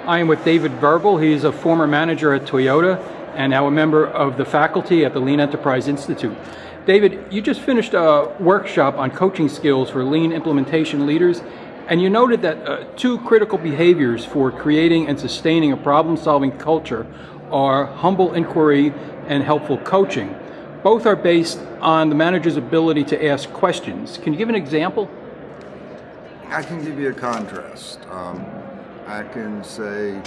I am with David Verble. He is a former manager at Toyota and now a member of the faculty at the Lean Enterprise Institute. David, you just finished a workshop on coaching skills for lean implementation leaders, and you noted that two critical behaviors for creating and sustaining a problem-solving culture are humble inquiry and helpful coaching. Both are based on the manager's ability to ask questions. Can you give an example? I can give you a contrast. I can say,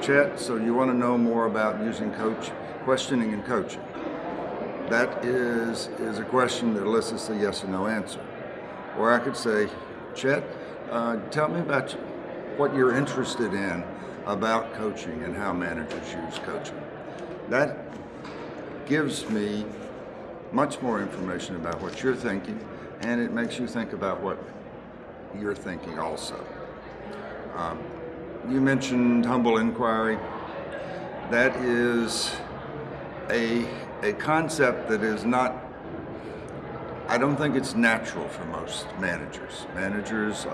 Chet, so you want to know more about using questioning and coaching. That is a question that elicits a yes or no answer. Or I could say, Chet, tell me about what you're interested in about coaching and how managers use coaching. That gives me much more information about what you're thinking, and it makes you think about what you're thinking also. You mentioned humble inquiry. That is a concept that is not, I don't think it's natural for most managers. Managers,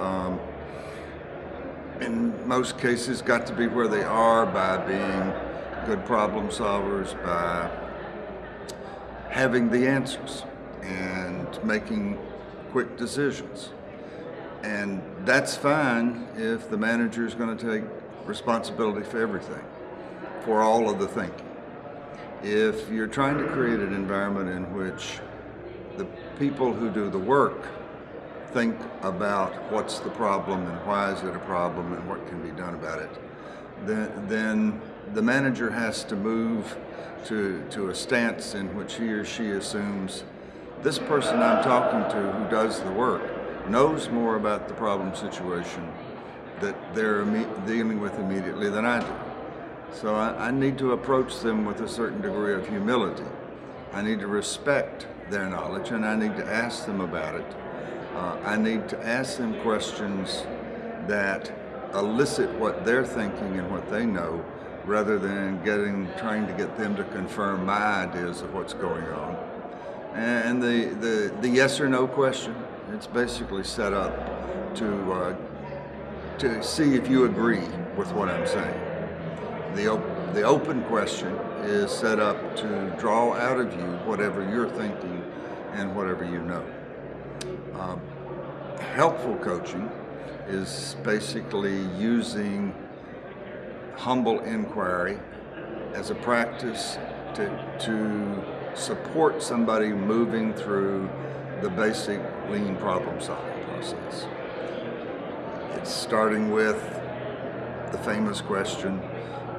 in most cases, got to be where they are by being good problem solvers, by having the answers and making quick decisions. And that's fine if the manager is going to take responsibility for everything, for all of the thinking. If you're trying to create an environment in which the people who do the work think about what's the problem and why is it a problem and what can be done about it, then the manager has to move to a stance in which he or she assumes this person I'm talking to who does the work knows more about the problem situation that they're dealing with immediately than I do. So I need to approach them with a certain degree of humility. I need to respect their knowledge and I need to ask them about it. I need to ask them questions that elicit what they're thinking and what they know, rather than trying to get them to confirm my ideas of what's going on. And the yes or no question, it's basically set up to see if you agree with what I'm saying. The open question is set up to draw out of you whatever you're thinking and whatever you know. Helpful coaching is basically using humble inquiry as a practice to support somebody moving through the basic lean problem solving process. It's starting with the famous question,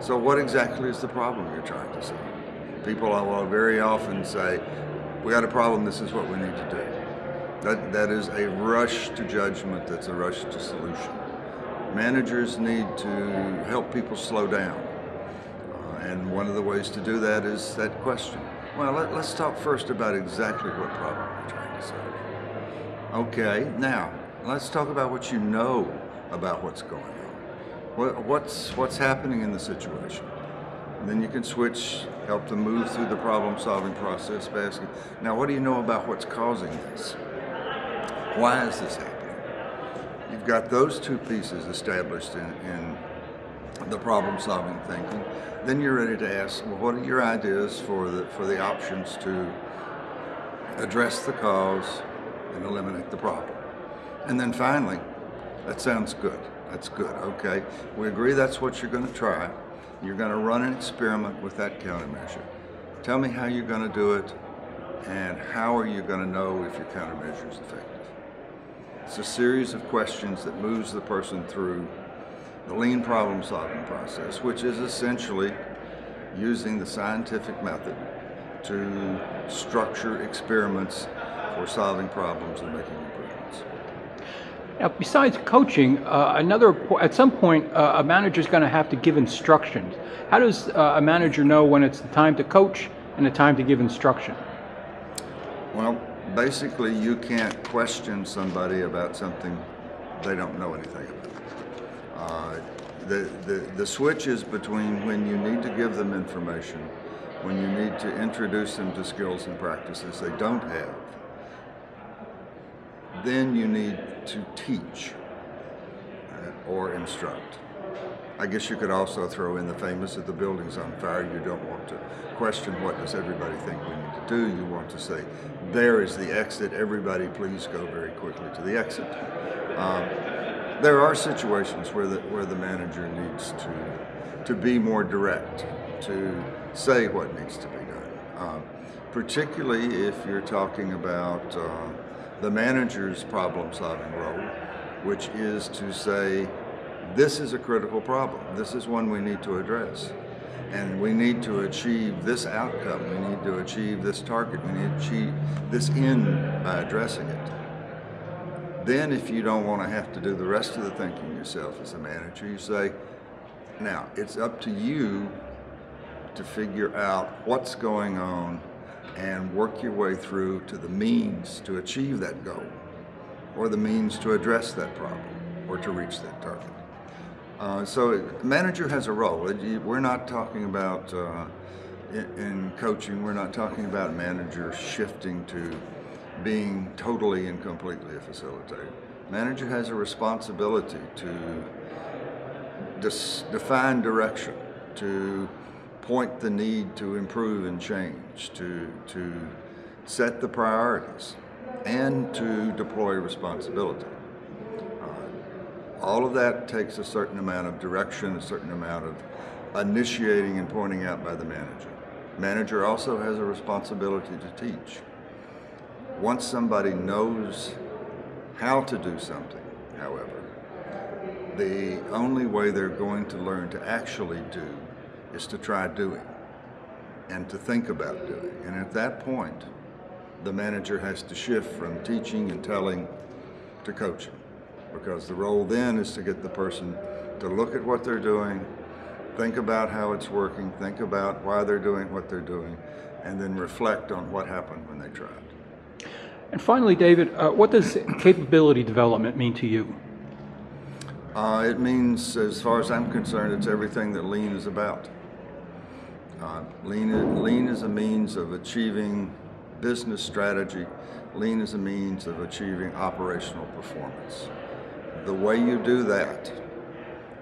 so what exactly is the problem you're trying to solve? People will very often say, we got a problem, this is what we need to do. That is a rush to judgment, that's a rush to solution. Managers need to help people slow down. And one of the ways to do that is that question. Well, let's talk first about exactly what problem you're trying to solve. Okay, now, let's talk about what you know about what's going on. What's happening in the situation? And then you can help them move through the problem-solving process by asking, now what do you know about what's causing this? Why is this happening? You've got those two pieces established in the problem-solving thinking. Then you're ready to ask, well, what are your ideas for the options to address the cause and eliminate the problem? And then finally, that sounds good. That's good, okay. We agree that's what you're going to try. You're going to run an experiment with that countermeasure. Tell me how you're going to do it, and how are you going to know if your countermeasure is effective? It's a series of questions that moves the person through the lean problem-solving process, which is essentially using the scientific method to structure experiments for solving problems and making improvements. Now, besides coaching, at some point, a manager is going to have to give instructions. How does a manager know when it's the time to coach and the time to give instruction? Well, basically, you can't question somebody about something they don't know anything about. The switch is between when you need to give them information, when you need to introduce them to skills and practices they don't have. Then you need to teach or instruct. I guess you could also throw in the famous, if the building's on fire, you don't want to question what does everybody think we need to do. You want to say, there is the exit, everybody please go very quickly to the exit. There are situations where the manager needs to be more direct, to say what needs to be done. Particularly if you're talking about the manager's problem-solving role, which is to say, this is a critical problem. This is one we need to address. And we need to achieve this outcome. We need to achieve this target. We need to achieve this end by addressing it. Then if you don't want to have to do the rest of the thinking yourself as a manager, you say, now it's up to you to figure out what's going on and work your way through to the means to achieve that goal, or the means to address that problem, or to reach that target. So manager has a role. We're not talking about, in coaching, we're not talking about managers shifting to being totally and completely a facilitator. Manager has a responsibility to define direction, to point the need to improve and change, to set the priorities, and to deploy responsibility. All of that takes a certain amount of direction, a certain amount of initiating and pointing out by the manager. Manager also has a responsibility to teach. Once somebody knows how to do something, however, the only way they're going to learn to actually do is to try doing and to think about doing. And at that point, the manager has to shift from teaching and telling to coaching, because the role then is to get the person to look at what they're doing, think about how it's working, think about why they're doing what they're doing, and then reflect on what happened when they tried. And finally, David, what does capability development mean to you? It means, as far as I'm concerned, it's everything that Lean is about. Lean is a means of achieving business strategy. Lean is a means of achieving operational performance. The way you do that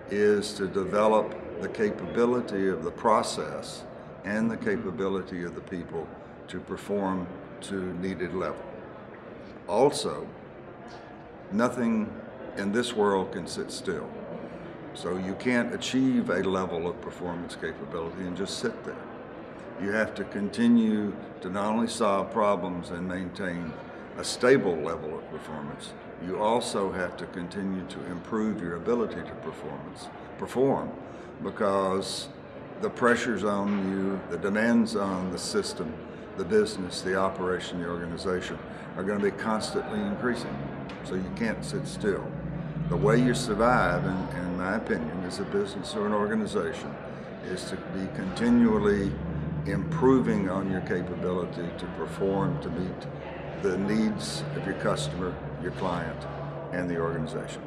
is to develop the capability of the process and the capability of the people to perform to needed level. Also, nothing in this world can sit still. So you can't achieve a level of performance capability and just sit there. You have to continue to not only solve problems and maintain a stable level of performance, you also have to continue to improve your ability to perform, because the pressures on you, the demands on the system, the business, the operation, the organization are going to be constantly increasing. So you can't sit still. The way you survive, in my opinion, as a business or an organization, is to be continually improving on your capability to perform to meet the needs of your customer, your client, and the organization.